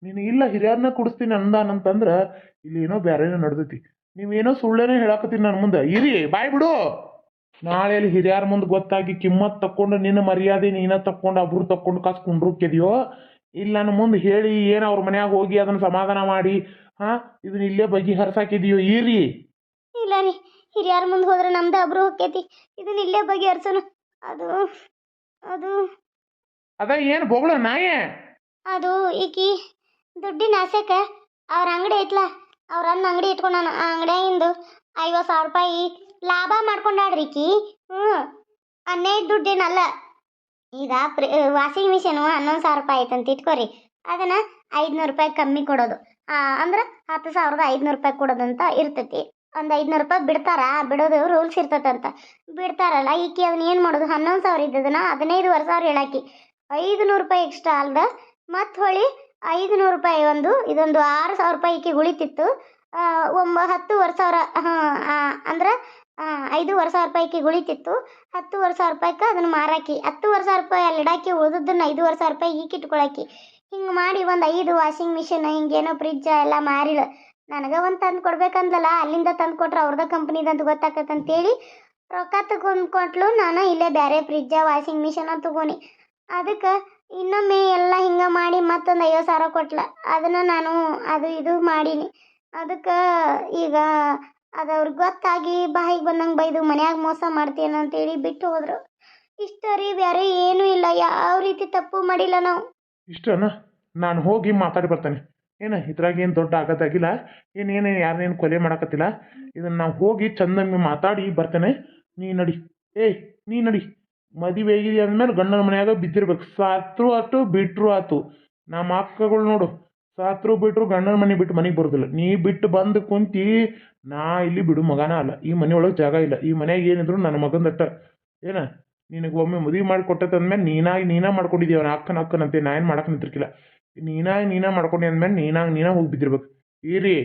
ನೀನು ಇಲ್ಲ ಹಿರಿಯರನ್ನ ಕುಡಿಸ್ತೀನಿ ಅಂದಾನಂತಂದ್ರೆ ಇಲ್ಲಿ ಏನೋ ಬೇರೆನೋ ನಡೆದೈತಿ ನೀವೇನೋ ಸುಳ್ಳೇನೇ ಹೇಳಾಕತ್ತೀನಿ ನನ್ನ ಮುಂದೆ ಇರಿ ಬಾಯ್ ಬಿಡು ನಾಳೆ ಅಲ್ಲಿ ಹಿರಿಯರ ಮುಂದೆ ಗೊತ್ತಾಗಿ ಕಿಮ್ಮತ್ ತಕ್ಕೊಂಡು ನಿನ್ನ ಮರ್ಯಾದೆ ನೀನ ತಕ್ಕೊಂಡು ಒಬ್ರು ತಕ್ಕೊಂಡು ಕಾಸು ಕುಂಡ್ರುಕ್ಕಿದೆಯೋ ಇಲ್ಲ ನನ್ನ ಮುಂದೆ ಹೇಳಿ ಏನು ಅವ್ರ ಮನ್ಯಾಗ ಹೋಗಿ ಅದನ್ನು ಸಮಾಧಾನ ಮಾಡಿ ಇದನ್ನ ಇಲ್ಲೇ ಬಗೆಹರಿಸಾಕಿದೆಯೋ ಇರಿ ಇಲ್ಲ ರೀ ಹಿರಿಯರ ಮುಂದೆ ಹೋದ್ರೆ ನಮ್ದು ಅಬ್ರು ಹೋಗ್ತೈತಿ ಇದನ್ನ ಇಲ್ಲೇ ಬಗೆಹರಿಸೋಣ ಅದು ಅದು ಅದ ಏನು ಬೋಗಳ ನಾಯೇ ಅದು ಈಕಿ ದುಡ್ಡಿನ ಆಸೆಕ ಅವ್ರ ಅಂಗಡಿ ಐತ್ಲ ಅವ್ರ ಅನ್ನ ಅಂಗಡಿ ಇಟ್ಕೊಂಡಾನ ಆ ಅಂಗಡಿಯಿಂದ 50,000 ರೂಪಾಯಿ ಲಾಭ ಮಾಡ್ಕೊಂಡಾಡ್ರಿ ಈಕಿ ಅನ್ನೇ ದುಡ್ಡೇನಲ್ಲ ಈಗ ವಾಷಿಂಗ್ ಮಿಷಿನು 11,000 ರೂಪಾಯಿ ಐತಂತ ಇಟ್ಕೋರಿ ಅದನ್ನ 500 ರೂಪಾಯಿ ಕಮ್ಮಿ ಕೊಡೋದು ಅಂದ್ರೆ 10,500 ರೂಪಾಯಿ ಕೊಡೋದಂತ ಇರ್ತೈತಿ ಒಂದು 500 ರೂಪಾಯಿ ಬಿಡೋದು ರೂಲ್ಸ್ ಇರ್ತದಂತ ಬಿಡ್ತಾರಲ್ಲ ಈಕಿ ಅದನ್ನ ಏನು ಮಾಡೋದು 11,000 ಇದ್ದದನ್ನ 15,500 ಹೇಳಾಕಿ 500 ರೂಪಾಯಿ ಎಕ್ಸ್ಟ್ರಾ ಅಲ್ದ ಮತ್ತು ಹೊಳಿ 500 ರೂಪಾಯಿ ಇದೊಂದು 6,000 ರೂಪಾಯಿ ಈಕಿ ಉಳಿತಿತ್ತು 10,000 ಅಂದ್ರೆ 5,000 ರೂಪಾಯಿ ಈಕಿ ಉಳಿತಿತ್ತು 10,000 ರೂಪಾಯಿಗೆ ಅದನ್ನು ಮಾರಾಕಿ 10,000 ರೂಪಾಯಿ ಅಲ್ಲಿ ಇಡಾಕಿ ಉಳಿದದ್ದನ್ನು 5,000 ರೂಪಾಯಿ ಈಕಿ ಇಟ್ಕೊಳಕಿ ಹಿಂಗೆ ಮಾಡಿ ಒಂದು 5 ವಾಷಿಂಗ್ ಮಿಷಿನ್ ಹಿಂಗೇನೋ ಫ್ರಿಜ್ಜ ಎಲ್ಲ ಮಾರಿಳು ನನಗೆ ಒಂದು ತಂದು ಕೊಡ್ಬೇಕಂದಲ್ಲ ಅಲ್ಲಿಂದ ತಂದು ಕೊಟ್ರೆ ಅವ್ರದ ಕಂಪ್ನಿದಂತ ಗೊತ್ತಾಕತ್ತಂತೇಳಿ ರೊಕ್ಕ ತಗೊಂಡು ಕೊಟ್ಲು ನಾನು ಇಲ್ಲೇ ಬೇರೆ ಫ್ರಿಜ್ಜ ವಾಷಿಂಗ್ ಮಿಷಿನ ತಗೋನಿ ಅದಕ್ಕೆ ಇನ್ನೊಮ್ಮೆ ಎಲ್ಲ ಹಿಂಗೆ ಮಾಡಿ ಮತ್ತೊಂದು 50,000 ಕೊಟ್ಲ ಅದನ್ನು ನಾನು ಅದು ಇದು ಮಾಡೀನಿ ಅದಕ್ಕೆ ಈಗ ಅದು ಅವ್ರಿಗೆ ಗೊತ್ತಾಗಿ ಬಾಯಿಗೆ ಬಂದಂಗೆ ಬೈದು ಮನ್ಯಾಗ ಮೋಸ ಮಾಡ್ತೇನೆ ಅಂತೇಳಿ ಬಿಟ್ಟು ಹೋದ್ರು ಇಷ್ಟ ರೀ ಬೇರೆ ಏನೂ ಇಲ್ಲ ಯಾವ ರೀತಿ ತಪ್ಪು ಮಾಡಿಲ್ಲ ನಾವು ಇಷ್ಟನ ನಾನು ಹೋಗಿ ಮಾತಾಡಿ ಬರ್ತೇನೆ ಇದ್ರಾಗ ಏನು ದೊಡ್ಡ ಆಗೋದಾಗಿಲ್ಲ ಏನೇನು ಯಾರನ್ನೇನು ಕೊಲೆ ಮಾಡಕತ್ತಿಲ್ಲ ಇದನ್ನು ನಾವು ಹೋಗಿ ಚಂದಂಗೆ ಮಾತಾಡಿ ಬರ್ತೇನೆ ನೀ ನಡಿ ಮದುವೆ ಆಗಿದೆ ಅಂದಮೇಲೆ ಗಂಡನ ಮನ್ಯಾಗ ಬಿದ್ದಿರ್ಬೇಕು ಸಾತ್ರು ಆತು ಬಿಟ್ರು ಆತು ನಮ್ಮ ಅಕ್ಕಗಳು ನೋಡು ಸಾತ್ರು ಬಿಟ್ರು ಗಂಡನ ಮನೆ ಬಿಟ್ಟು ಮನೆಗೆ ಬರೋದಿಲ್ಲ ನೀ ಬಿಟ್ಟು ಬಂದು ಕುಂತಿ ನಾ ಇಲ್ಲಿ ಬಿಡು ಮಗನ ಅಲ್ಲ ಈ ಮನೆಯೊಳಗೆ ಜಾಗ ಇಲ್ಲ ಈ ಮನೆಯಾಗ ಏನಿದ್ರು ನನ್ನ ಮಗಂದಟ್ಟ ನಿನಗೆ ಒಮ್ಮೆ ಮದುವೆ ಮಾಡಿ ಕೊಟ್ಟಂದ್ಮೇಲೆ ನೀನಾ ಮಾಡ್ಕೊಂಡಿದ್ದೀವಿ ಅವನ ಅಕ್ಕನಂತೆ ನಾ ಏನು ಮಾಡಕ್ಕೆ ನಿಂತಿರ್ಕಿಲ್ಲ ನೀನಾ ಮಾಡ್ಕೊಂಡು ಅಂದ್ಮೇಲೆ ನೀನಾ ಹೋಗಿ ಬಿದ್ದಿರ್ಬೇಕು ಈರಿ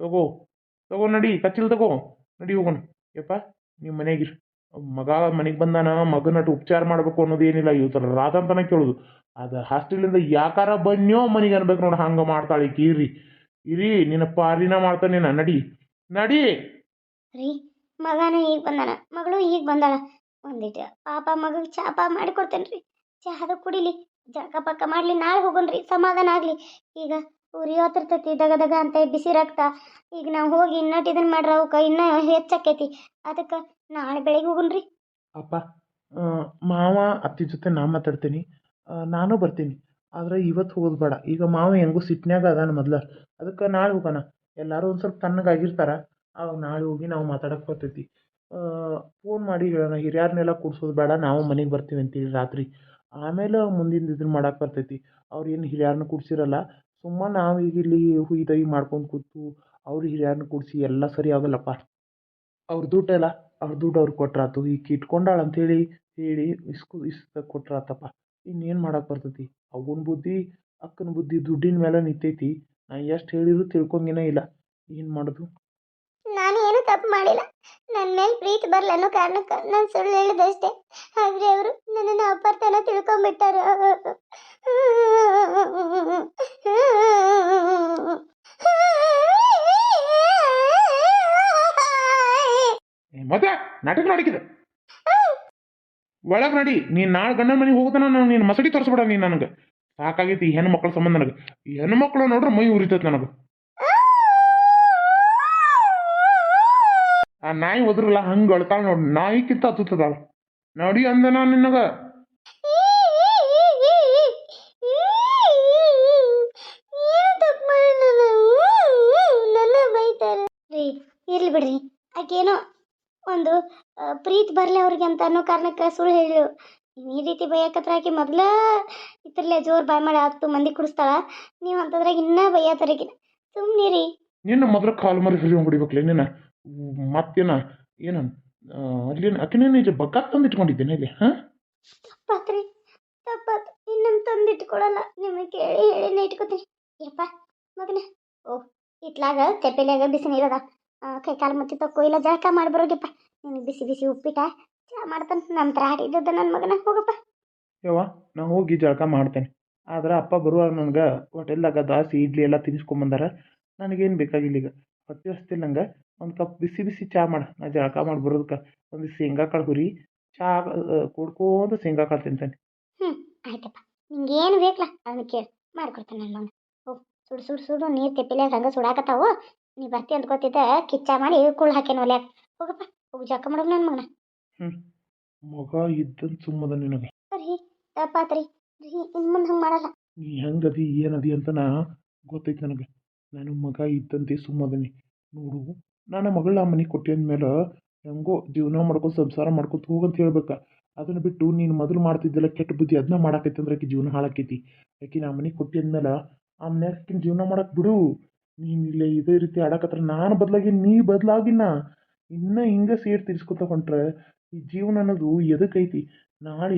ತಗೋ ನಡಿ ಕಚ್ಚಿಲ್ ತಗೋ ನಡಿ ಹೋಗೋಣ ಯಪ್ಪ ನಿಮ್ಮ ಮನೆಗಿರಿ ಮಗ ಮನೆಗೆ ಬಂದಾನ ಮಗನಟ್ಟು ಉಪಚಾರ ಮಾಡಬೇಕು ಅನ್ನೋದು ಏನಿಲ್ಲ ಇವತ್ತರ ರಾತಂತನ ಕೇಳೋದು ಅದು ಹಾಸ್ಟೆಲಿಂದ ಯಾಕಾರ ಬನ್ಯೋ ಮನೆಗೆ ಅನ್ಬೇಕು ನೋಡಿ ಹಂಗೆ ಮಾಡ್ತಾಳೆ ಇರಿ ನಿನ್ನ ಪಾರಿನ ಮಾಡ್ತಾನೆ ನಡಿ ರೀ ಮಗನೂ ಈಗ ಬಂದಾನ ಮಗಳು ಈಗ ಬಂದಾಳ ಒಂದಿಟ್ಟು ಪಾಪ ಮಗಗೆ ಚಾಪ ಮಾಡಿ ಕೊಡ್ತೇನೆ ರೀ ಚಹಾದ ಕುಡಿಲಿ ಜಳಕ ಪಕ್ಕ ಮಾಡಲಿ ನಾಳೆ ಹೋಗೋಣ್ರಿ ಸಮಾಧಾನ ಆಗಲಿ ಈಗ ಉರಿ ಹೊತ್ತಿರ್ತೈತಿ ದಗದಗ ಅಂತ ಬಿಸಿ ರಕ್ತ ಈಗ ನಾವು ಹೋಗಿ ಇನ್ನಟ್ಟು ಇದನ್ನು ಮಾಡ್ರೆ ಅವಕ್ಕೆ ಇನ್ನೂ ಹೆಚ್ಚಾಕೈತಿ ಅದಕ್ಕೆ ನಾಳೆ ಬೆಳಿಗ್ಗೆ ಹೋಗೋಣ್ರಿ ಅಪ್ಪ ಮಾವ ಅತ್ತಿ ಜೊತೆ ನಾ ಮಾತಾಡ್ತೀನಿ ನಾನು ಬರ್ತೀನಿ ಆದರೆ ಇವತ್ತು ಹೋಗೋದು ಬೇಡ ಈಗ ಮಾವ ಹೆಂಗೂ ಸಿಟ್ನ್ಯಾಗ ಅದಾನ ಮೊದ್ಲು ಅದಕ್ಕೆ ನಾಳೆ ಹೋಗೋಣ ಎಲ್ಲರೂ ಒಂದು ಸ್ವಲ್ಪ ತಣ್ಣಗಾಗಿರ್ತಾರ ಅವಾಗ ನಾಳೆ ಹೋಗಿ ನಾವು ಮಾತಾಡಕ್ಕೆ ಬರ್ತೈತಿ ಫೋನ್ ಮಾಡಿ ಹೇಳೋಣ ಹಿರಿಯರನ್ನೆಲ್ಲ ಕೂಡ್ಸೋದು ಬೇಡ ನಾವು ಮನೆಗೆ ಬರ್ತೀವಿ ಅಂತೇಳಿ ರಾತ್ರಿ ಆಮೇಲೆ ಮುಂದಿನ ಇದನ್ನು ಮಾಡಕ್ಕೆ ಬರ್ತೈತಿ ಅವ್ರು ಏನು ಹಿರಿಯರನ್ನ ಕೂಡ್ಸಿರಲ್ಲ ಸುಮ್ಮನೆ ನಾವು ಈಗ ಇಲ್ಲಿ ಹುಯ್ದೈ ಮಾಡ್ಕೊಂಡು ಕೂತು ಅವ್ರು ಹಿರಿಯರನ್ನ ಕೂಡಿಸಿ ಎಲ್ಲ ಸರಿ ಆಗಲ್ಲಪ್ಪ ಅವ್ರ ದುಡ್ಡಲ್ಲ ಅವ್ರ ದುಡ್ಡು ಅವ್ರಿಗೆ ಕೊಟ್ರಾತು ಈಗ ಇಟ್ಕೊಂಡಾಳ ಅಂಥೇಳಿ ಹೇಳಿ ಕೊಟ್ರಾತಪ್ಪ ಇನ್ನೇನು ಮಾಡಕ್ಕೆ ಬರ್ತೈತಿ ಅವನ ಬುದ್ಧಿ ಅಕ್ಕನ ಬುದ್ಧಿ ದುಡ್ಡಿನ ಮೇಲೆ ನಿಂತೈತಿ ನಾನು ಎಷ್ಟು ಹೇಳಿದ್ರು ತಿಳ್ಕೊಂಗೇನೇ ಇಲ್ಲ ಏನು ಮಾಡೋದು ನಾನು ಏನು ತಪ್ಪು ಮಾಡಿಲ್ಲ ನನ್ನ ಮೇಲೆ ಪ್ರೀತಿ ಬರಲ್ಲ ಅನ್ನೋ ಕಾರಣಕ್ಕೆ ನಾನು ಸುಳ್ಳು ಹೇಳಿದಷ್ಟೇ ಆದರೆ ಅವರು ನನ್ನನ್ನು ಅಪಾರ್ಥನ ತಿಳ್ಕೊಂಡ್ಬಿಟ್ಟಾರ ಮತ್ತೆ ನಾಟಕ ನೋಡಿಕಿದೆ ಒಳಗೆ ನಡಿ ನೀನು ನಾಳೆ ಗಂಡನ ಮನೆಗೆ ಹೋಗ್ತಾನ ನಾನು ನೀನು ಮಸಡಿ ತೋರಿಸ್ಬೇಡ ನೀನು ನನಗೆ ಸಾಕಾಗೈತಿ ಈ ಹೆಣ್ಣು ಮಕ್ಕಳ ಸಂಬಂಧ ನನಗೆ ಈ ಹೆಣ್ಣು ಮಕ್ಕಳು ನೋಡ್ರೆ ಮೈ ಉರಿತೈತೆ ನನಗೆ ಆ ನಾಯಿ ಹೋದ್ರಲ್ಲ ಹಂಗೆ ಅಳ್ತಾಳ ನೋಡಿ ನಾಯಿಕ್ಕಿಂತ ಹತ್ತುತ್ತದಾಳ ನೋಡಿ ಅಂದ ನಾನು ನಿನಗೆ ಇರ್ಲಿ ಬಿಡ್ರಿ ಆಕೇನೋ ಒಂದು ಪ್ರೀತಿ ಬರಲಿ ಅವ್ರಿಗೆ ಅಂತ ಅನ್ನೋ ಕಾರಣಕ್ಕೆ ಸುಳ್ಳು ಹೇಳು ಈ ರೀತಿ ಬೈಯಕತ್ರ ಆಕೆ ಮೊದಲ ಇತ್ರಲ್ಲೇ ಜೋರು ಬಾಯ್ ಮಾಡಿ 10 ಮಂದಿ ಕುಡಿಸ್ತಾಳ ನೀವು ಅಂತದ್ರಾಗ ಇನ್ನೂ ಬೈಯತ್ತರಕಿನ ಸುಮ್ಮನಿರಿ. ನಿನ್ನ ಮೊದಲ ಕಾಲು ಮರಿ ಹರಿ ಹೊಡಿಬೇಕಲ್ಲ ನಿನ್ನ ಮತ್ತೇನ ಏನ ಅಲ್ಲಿ ಅಕಿನೇ ನಿಜ ಬಗ್ಗಾಕ್ ತಂದು ಇಟ್ಕೊಂಡಿದ್ದೇನೆ ಇಲ್ಲಿ ಹಾಂ ತಪ್ಪಾತ್ರಿ ತಪ್ಪಾತ್ ಇನ್ನೊಂದು ತಂದಿಟ್ಕೊಳಲ್ಲ ನಿಮಗೆ ಕೇಳಿ ಹೇಳಿನ ಇಟ್ಕೋತೀನಿ ಯಪ್ಪ ಮಗನ ಓ ಇತ್ಲಾಗ ತೆಪ್ಪೆಲ್ಯಾಗ ಬಿಸಿ ನೀರದ ಕೈ ಕಾಲು ಮುತ್ತಿ ತಕ್ಕೋ ಇಲ್ಲ ಜಳಕ ಮಾಡಿ ಬರೋಗಿಪ್ಪ ನಿನಗೆ ಬಿಸಿ ಬಿಸಿ ಉಪ್ಪಿಟ ಚಾ ಮಾಡ್ತಾನೆ ನಂತರ ಆಡಿದ್ದದ ನನ್ನ ಮಗನ ಹೋಗಪ್ಪ. ಯವ್ವ ನಾ ಹೋಗಿ ಜಳಕ ಮಾಡ್ತೇನೆ ಆದ್ರೆ ಅಪ್ಪ ಬರುವಾಗ ನನಗೆ ಹೋಟೆಲ್ದಾಗ ದೋಸೆ ಇಡ್ಲಿ ಎಲ್ಲ ತಿನ್ನಿಸ್ಕೊಂಬಂದಾರ ನನಗೇನು ಬೇಕಾಗಿಲ್ಲ ಈಗ ಹೊಟ್ಟೆ ಹಸ್ತಿಲ್ಲ ನಂಗೆ ಒಂದು ಕಪ್ ಬಿಸಿ ಬಿಸಿ ಚಾ ಮಾಡು ನಾ ಜಳಕ ಮಾಡಿ ಬರೋದಕ್ಕೆ ಒಂದು ಶೇಂಗಾ ಕಾಳು ಹುರಿ ಚಾ ಕುಡ್ಕೋದು ಶೇಂಗಾ ಕಾಳು ತಿಂತೇನೆ. ಆಯ್ತಪ್ಪ ನಿಂಗೇನು ಬೇಕಲ್ಲ ಅದನ್ನ ಕೇಳಿ ಮಾಡ್ಕೊಡ್ತಾನೆ ನನ್ನ ಮಗನ ಹೋಗಿ ಸುಡು ಸುಡು ಸುಡು ನೀರು ತೆಪ್ಪಿಲ್ಯಾಗ ಹಂಗೆ ಸುಡಾಕತ್ತಾವು ನೀ ಬರ್ತಿ ಅಂದ್ಕೋತಿದ್ದೆ ಕಿಚ್ಚ ಮಾಡಿ ಕುಳ್ಳು ಹಾಕೇನು ಒಲ್ಯಾಕ ಹೋಗಪ್ಪ ಹೋಗಿ ಜಳಕ ಮಾಡೋದು ನನ್ನ ಮಗನ. ಮಗ ಇದ್ದಂತ ಸುಮ್ಮದ ನಿನಗೆ ಸರಿ ತಪ್ಪಾತ್ರಿ ಇನ್ನು ಮುಂದೆ ಹಂಗೆ ಮಾಡಲ್ಲ. ನೀ ಹೆಂಗದಿ ಏನದಿ ಅಂತ ನಾ ಗೊತ್ತೈತಿ ನನಗೆ ನಾನು ಮಗ ಇದ್ದಂತೆ ಸುಮ್ಮದನಿ ನೋಡು ನನ್ನ ಮಗಳ ಮನೆ ಕೊಟ್ಟಿ ಅಂದ್ಮೇಲೆ ಹೆಂಗೋ ಜೀವನ ಮಾಡ್ಕೊಂಡು ಸಂಸಾರ ಮಾಡ್ಕೊತ ಹೋಗಂತ ಹೇಳ್ಬೇಕು ಅದನ್ನು ಬಿಟ್ಟು ನೀನು ಮೊದಲು ಮಾಡ್ತಿದ್ದೆಲ್ಲ ಕೆಟ್ಟ ಬುದ್ಧಿ ಅದನ್ನ ಮಾಡಾಕೈತಿ ಅಂದ್ರೆ ಆಕಿ ಜೀವನ ಹಾಳಾಕೈತಿ ಆಕಿ ನಾ ಮನೆ ಕೊಟ್ಟಿ ಅಂದ್ಮೇಲೆ ಆ ಮನ್ಯಾಗ ಆಕಿನ ಜೀವನ ಮಾಡಕ್ಕೆ ಬಿಡು ನೀನು ಇಲ್ಲೇ ಇದೇ ರೀತಿ ಆಡಕತ್ರ ನಾನು ಬದಲಾಗಿ ನೀ ಬದಲಾಗಿನ ಇನ್ನೂ ಹಿಂಗೆ ಸೇರಿ ತೀರ್ಸ್ಕೊತ ಹೊಂಟ್ರೆ ಈ ಜೀವನ ಅನ್ನೋದು ಎದಕ್ಕೈತಿ ನಾಳೆ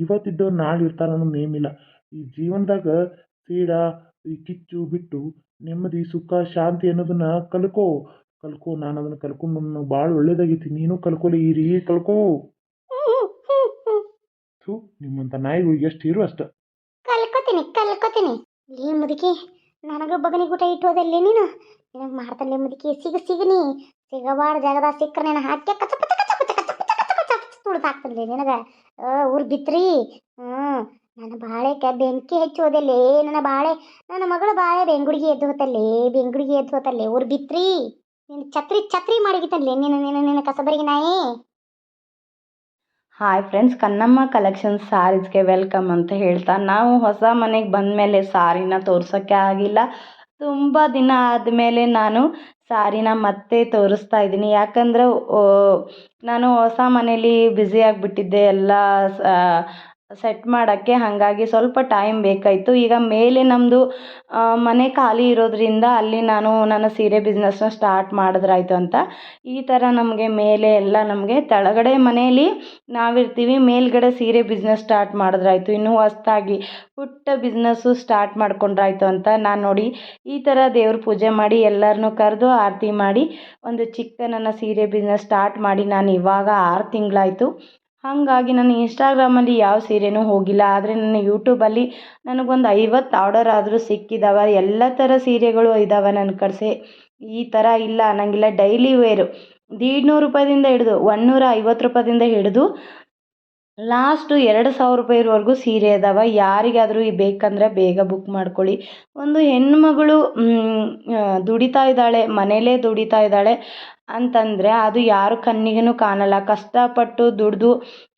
ಇವತ್ತಿದ್ದವ್ರು ನಾಳೆ ಇರ್ತಾರೆ ಅನ್ನೋದು ನೇಮಿಲ್ಲ ಈ ಜೀವನದಾಗ ಸೇಡ ಈ ಕಿಚ್ಚು ಬಿಟ್ಟು ನೆಮ್ಮದಿ ಸುಖ ಶಾಂತಿ ಅನ್ನೋದನ್ನ ಕಲ್ಕೋ ನಾನು ಅದನ್ನು ಕಲ್ಕೊಂಡು ನನಗೆ ಭಾಳ ಒಳ್ಳೇದಾಗೈತಿ ನೀನು ಕಲ್ಕೊಲಿ ಈ ರೀ ಕಲ್ಕೋ ಥೂ ನಿಮ್ಮಂಥ ನಾಯಿಗಳು ಎಷ್ಟು ಇರು ಅಷ್ಟ ಕಲ್ಕೋತೀನಿ ಲೇ ಮುದುಕಿ ನನಗೆ ಬಗನಿಗೆ ಊಟ ಇಟ್ಟೋದಲ್ಲಿ ನೀನು ನಿನಗೆ ಮಾಡ್ತಾನೆ ಮುದುಕಿ ಸಿಗನಿ ಸಿಗಬಾರ್ದ ಜಾಗದಾಗ ಸಿಕ್ಕರೆ ನಾನು ಹಾಕಿ ಕಚ್ಚ ಕಚ್ಚ ಕಚ್ಚ ಕಚ್ಚ ಕಚ್ಚ ಕಚ್ಚ ಕಚ್ಚ ಕಚ್ಚ ತುಳಿದು ಹಾಕ್ತಾನೆ ನಿನಗೆ ಊರು ಬಿತ್ರಿ ನನ್ನ ಬಾಳೆಗೆ ಬೆಂಕಿ ಹೆಚ್ಚೋದಲ್ಲೇ ನನ್ನ ಮಗಳು ಬಾಳೆ ಬೆಂಗುಡಿಗೆ ಎದ್ದು ಹೋತಲ್ಲೇ ಊರು ಬಿತ್ರಿ ನೀನು ಛತ್ರಿ ಮಾಡಿಗಿತ್ತಲ್ಲೇ ನಿನ್ನ ಕಸಬರಿಗೆ ನಾಯಿ. ಹಾಯ್ ಫ್ರೆಂಡ್ಸ್, ಕನ್ನಮ್ಮ ಕಲೆಕ್ಷನ್ಸ್ ಸಾರೀಸ್ಗೆ ವೆಲ್ಕಮ್ ಅಂತ ಹೇಳ್ತಾ ನಾವು ಹೊಸ ಮನೆಗೆ ಬಂದಮೇಲೆ ಸಾರಿನ ತೋರ್ಸೋಕ್ಕೆ ಆಗಿಲ್ಲ. ತುಂಬ ದಿನ ಆದಮೇಲೆ ನಾನು ಸಾರಿನ ಮತ್ತೆ ತೋರಿಸ್ತಾ ಇದ್ದೀನಿ. ಯಾಕಂದರೆ ನಾನು ಹೊಸ ಮನೇಲಿ ಬ್ಯುಸಿ ಆಗಿಬಿಟ್ಟಿದ್ದೆ ಎಲ್ಲ ಸೆಟ್ ಮಾಡೋಕ್ಕೆ, ಹಾಗಾಗಿ ಸ್ವಲ್ಪ ಟೈಮ್ ಬೇಕಾಯಿತು. ಈಗ ಮೇಲೆ ನಮ್ಮದು ಮನೆ ಖಾಲಿ ಇರೋದ್ರಿಂದ ಅಲ್ಲಿ ನಾನು ನನ್ನ ಸೀರೆ ಬಿಸ್ನೆಸ್ನ ಸ್ಟಾರ್ಟ್ ಮಾಡಿದ್ರಾಯ್ತು ಅಂತ ಈ ಥರ ನಮಗೆ ಮೇಲೆ ಎಲ್ಲ ನಮಗೆ ಕೆಳಗಡೆ ಮನೆಯಲ್ಲಿ ನಾವಿರ್ತೀವಿ, ಮೇಲ್ಗಡೆ ಸೀರೆ ಬಿಸ್ನೆಸ್ ಸ್ಟಾರ್ಟ್ ಮಾಡಿದ್ರಾಯ್ತು. ಇನ್ನೂ ಹೊಸ್ದಾಗಿ ಪುಟ್ಟ ಬಿಸ್ನೆಸ್ಸು ಸ್ಟಾರ್ಟ್ ಮಾಡ್ಕೊಂಡ್ರಾಯ್ತು ಅಂತ ನಾನು ನೋಡಿ ಈ ಥರ ದೇವ್ರ ಪೂಜೆ ಮಾಡಿ ಎಲ್ಲರನ್ನೂ ಕರೆದು ಆರತಿ ಮಾಡಿ ಒಂದು ಚಿಕ್ಕ ನನ್ನ ಸೀರೆ ಬಿಸ್ನೆಸ್ ಸ್ಟಾರ್ಟ್ ಮಾಡಿ ನಾನು ಇವಾಗ 6 ತಿಂಗಳಾಯಿತು. ಹಾಗಾಗಿ ನಾನು ಇನ್ಸ್ಟಾಗ್ರಾಮಲ್ಲಿ ಯಾವ ಸೀರೆನೂ ಹೋಗಿಲ್ಲ. ಆದರೆ ನನ್ನ ಯೂಟ್ಯೂಬಲ್ಲಿ ನನಗೊಂದು 50 ಆರ್ಡರ್ ಆದರೂ ಸಿಕ್ಕಿದ್ದಾವೆ. ಎಲ್ಲ ಥರ ಸೀರೆಗಳು ಇದ್ದಾವೆ ನನ್ನ ಕಡೆ. ಈ ಥರ ಇಲ್ಲ ಅನ್ನಂಗಿಲ್ಲ. ಡೈಲಿ ವೇರು 150 ರೂಪಾಯಿಂದ ಹಿಡಿದು 150 ರೂಪಾಯಿಂದ ಹಿಡಿದು ಲಾಸ್ಟು 2000 ರೂಪಾಯಿವರೆಗೂ ಸೀರೆ ಇದ್ದಾವೆ. ಯಾರಿಗಾದರೂ ಬೇಕಂದರೆ ಬೇಗ ಬುಕ್ ಮಾಡ್ಕೊಳ್ಳಿ. ಒಂದು ಹೆಣ್ಣುಮಗಳು ದುಡಿತಾ ಇದ್ದಾಳೆ, ಮನೇಲೇ ದುಡಿತಾ ಇದ್ದಾಳೆ ಅಂತಂದರೆ ಅದು ಯಾರ ಕಣ್ಣಿಗೂ ಕಾಣಲ್ಲ. ಕಷ್ಟಪಟ್ಟು ದುಡಿದು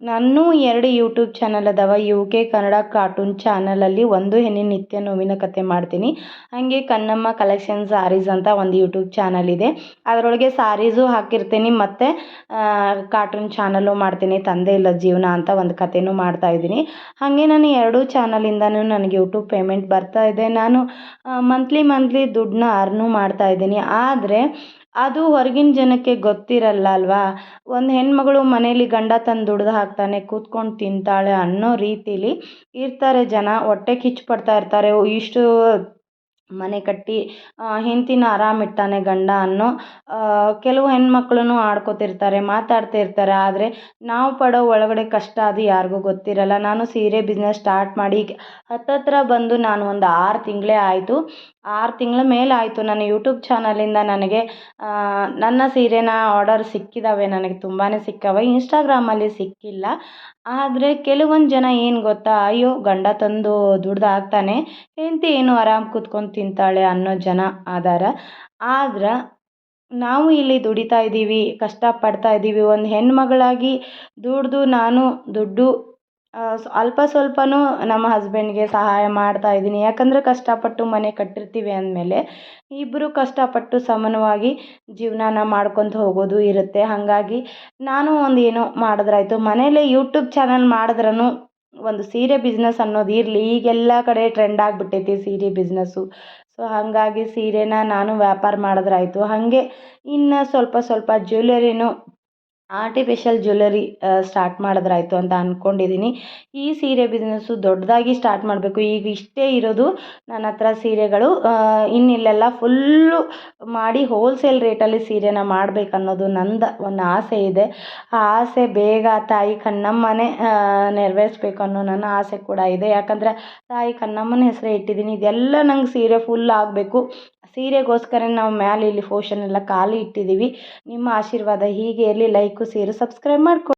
ನನ್ನೂ 2 ಯೂಟ್ಯೂಬ್ ಚಾನಲ್ ಅದಾವೆ. UK ಕನ್ನಡ ಕಾರ್ಟೂನ್ ಚಾನಲಲ್ಲಿ ಒಂದು ಹೆಣ್ಣಿನ ನಿತ್ಯ ನೋವಿನ ಕತೆ ಮಾಡ್ತೀನಿ. ಹಾಗೆ ಕನ್ನಮ್ಮ ಕಲೆಕ್ಷನ್ ಸಾರೀಸ್ ಅಂತ ಒಂದು ಯೂಟ್ಯೂಬ್ ಚಾನಲ್ ಇದೆ, ಅದರೊಳಗೆ ಸಾರೀಸು ಹಾಕಿರ್ತೀನಿ ಮತ್ತು ಕಾರ್ಟೂನ್ ಚಾನಲ್ಲು ಮಾಡ್ತೀನಿ. ತಂದೆ ಇಲ್ಲ ಜೀವನ ಅಂತ ಒಂದು ಕಥೆನೂ ಮಾಡ್ತಾಯಿದ್ದೀನಿ. ಹಾಗೆ ನಾನು 2 ಚಾನಲಿಂದನೂ ನನಗೆ ಯೂಟ್ಯೂಬ್ ಪೇಮೆಂಟ್ ಬರ್ತಾ ಇದೆ. ನಾನು ಮಂತ್ಲಿ ದುಡ್ಡನ್ನ ಅರ್ನು ಮಾಡ್ತಾಯಿದ್ದೀನಿ. ಆದರೆ ಅದು ಹೊರಗಿನ ಜನಕ್ಕೆ ಗೊತ್ತಿರಲ್ಲ ಅಲ್ವಾ. ಒಂದು ಹೆಣ್ಮಗಳು ಮನೇಲಿ ಗಂಡ ತಂದು ದುಡ್ದು ಹಾಕ್ತಾನೆ, ಕೂತ್ಕೊಂಡು ತಿಂತಾಳೆ ಅನ್ನೋ ರೀತಿಲಿ ಇರ್ತಾರೆ ಜನ. ಹೊಟ್ಟೆ ಕಿಚ್ಚು ಪಡ್ತಾ ಇರ್ತಾರೆ. ಇಷ್ಟು ಮನೆ ಕಟ್ಟಿ ಹೆಂಡ್ತಿನ ಆರಾಮಿಟ್ಟಾನೆ ಗಂಡ ಅನ್ನೋ ಕೆಲವು ಹೆಣ್ಮಕ್ಳು ಆಡ್ಕೊತಿರ್ತಾರೆ, ಮಾತಾಡ್ತಿರ್ತಾರೆ. ಆದರೆ ನಾವು ಪಡೋ ಒಳಗಡೆ ಕಷ್ಟ ಅದು ಯಾರಿಗೂ ಗೊತ್ತಿರಲ್ಲ. ನಾನು ಸೀರೆ ಬಿಸ್ನೆಸ್ ಸ್ಟಾರ್ಟ್ ಮಾಡಿ ಹತ್ತತ್ರ ಬಂದು ನಾನು ಒಂದು 6 ತಿಂಗಳೇ ಆಯಿತು. 6 ತಿಂಗಳ ಮೇಲೆ ಆಯಿತು. ನನ್ನ ಯೂಟ್ಯೂಬ್ ಚಾನಲಿಂದ ನನಗೆ ನನ್ನ ಸೀರೆನ ಆರ್ಡರ್ ಸಿಕ್ಕಿದ್ದಾವೆ, ನನಗೆ ತುಂಬಾ ಸಿಕ್ಕವೆ. ಇನ್ಸ್ಟಾಗ್ರಾಮಲ್ಲಿ ಸಿಕ್ಕಿಲ್ಲ. ಆದರೆ ಕೆಲವೊಂದು ಜನ ಏನು ಗೊತ್ತಾ, ಅಯ್ಯೋ ಗಂಡ ತಂದು ದುಡ್ದು ಹಾಕ್ತಾನೆ, ಹೆಂಡತಿ ಏನು ಆರಾಮ್ ಕೂತ್ಕೊಂಡು ತಿಂತಾಳೆ ಅನ್ನೋ ಜನ ಅದಾರ. ಆದ್ರೆ ನಾವು ಇಲ್ಲಿ ದುಡಿತಾ ಇದ್ದೀವಿ, ಕಷ್ಟಪಡ್ತಾ ಇದ್ದೀವಿ. ಒಂದು ಹೆಣ್ಮಗಳಾಗಿ ದುಡ್ದು ನಾನು ದುಡ್ಡು ಅಲ್ಪ ಸ್ವಲ್ಪನೂ ನಮ್ಮ ಹಸ್ಬೆಂಡ್ಗೆ ಸಹಾಯ ಮಾಡ್ತಾ ಇದ್ದೀನಿ. ಯಾಕಂದರೆ ಕಷ್ಟಪಟ್ಟು ಮನೆ ಕಟ್ಟಿರ್ತೀವಿ ಅಂದಮೇಲೆ ಇಬ್ಬರು ಕಷ್ಟಪಟ್ಟು ಸಮಾನವಾಗಿ ಜೀವನಾನ ಮಾಡ್ಕೊತ ಹೋಗೋದು ಇರುತ್ತೆ. ಹಾಗಾಗಿ ನಾನು ಒಂದು ಏನೋ ಮಾಡಿದ್ರಾಯ್ತು. ಮನೇಲೇ ಯೂಟ್ಯೂಬ್ ಚಾನಲ್ ಮಾಡಿದ್ರೂ ಒಂದು ಸೀರೆ ಬಿಸ್ನೆಸ್ ಅನ್ನೋದು ಇರಲಿ. ಈಗೆಲ್ಲ ಕಡೆ ಟ್ರೆಂಡ್ ಆಗಿಬಿಟ್ಟೈತಿ ಸೀರೆ ಬಿಸ್ನೆಸ್ಸು. ಸೊ ಹಾಗಾಗಿ ಸೀರೆನ ನಾನು ವ್ಯಾಪಾರ ಮಾಡಿದ್ರಾಯ್ತು. ಹಾಗೆ ಇನ್ನು ಸ್ವಲ್ಪ ಸ್ವಲ್ಪ ಜ್ಯುವೆಲರಿನೂ ಆರ್ಟಿಫಿಷಿಯಲ್ ಜ್ಯುವೆಲರಿ ಸ್ಟಾರ್ಟ್ ಮಾಡಿದ್ರಾಯ್ತು ಅಂತ ಅಂದ್ಕೊಂಡಿದ್ದೀನಿ. ಈ ಸೀರೆ ಬಿಸ್ನೆಸ್ಸು ದೊಡ್ಡದಾಗಿ ಸ್ಟಾರ್ಟ್ ಮಾಡಬೇಕು. ಈಗ ಇಷ್ಟೇ ಇರೋದು ನನ್ನ ಹತ್ರ ಸೀರೆಗಳು. ಇನ್ನಿಲ್ಲೆಲ್ಲ ಫುಲ್ಲು ಮಾಡಿ ಹೋಲ್ಸೇಲ್ ರೇಟಲ್ಲಿ ಸೀರೆನ ಮಾಡಬೇಕನ್ನೋದು ನಂದು ಒಂದು ಆಸೆ ಇದೆ. ಆ ಆಸೆ ಬೇಗ ತಾಯಿ ಕಣ್ಣಮ್ಮನೇ ನೆರವೇರಿಸ್ಬೇಕು ಅನ್ನೋ ನನ್ನ ಆಸೆ ಕೂಡ ಇದೆ. ಯಾಕಂದರೆ ತಾಯಿ ಕಣ್ಣಮ್ಮನ ಹೆಸರೇ ಇಟ್ಟಿದ್ದೀನಿ. ಇದೆಲ್ಲ ನಂಗೆ ಸೀರೆ ಫುಲ್ ಆಗಬೇಕು. ಸೀರೆಗೋಸ್ಕರ ನಾವು ಮ್ಯಾಲೆ ಇಲ್ಲಿ ಫೋಷನ್ ಎಲ್ಲ ಖಾಲಿ ಇಟ್ಟಿದ್ದೀವಿ. ನಿಮ್ಮ ಆಶೀರ್ವಾದ ಹೀಗೆ ಇರಲಿ. ಲೈಕು, ಶೇರು, ಸಬ್ಸ್ಕ್ರೈಬ್ ಮಾಡ್ಕೊ.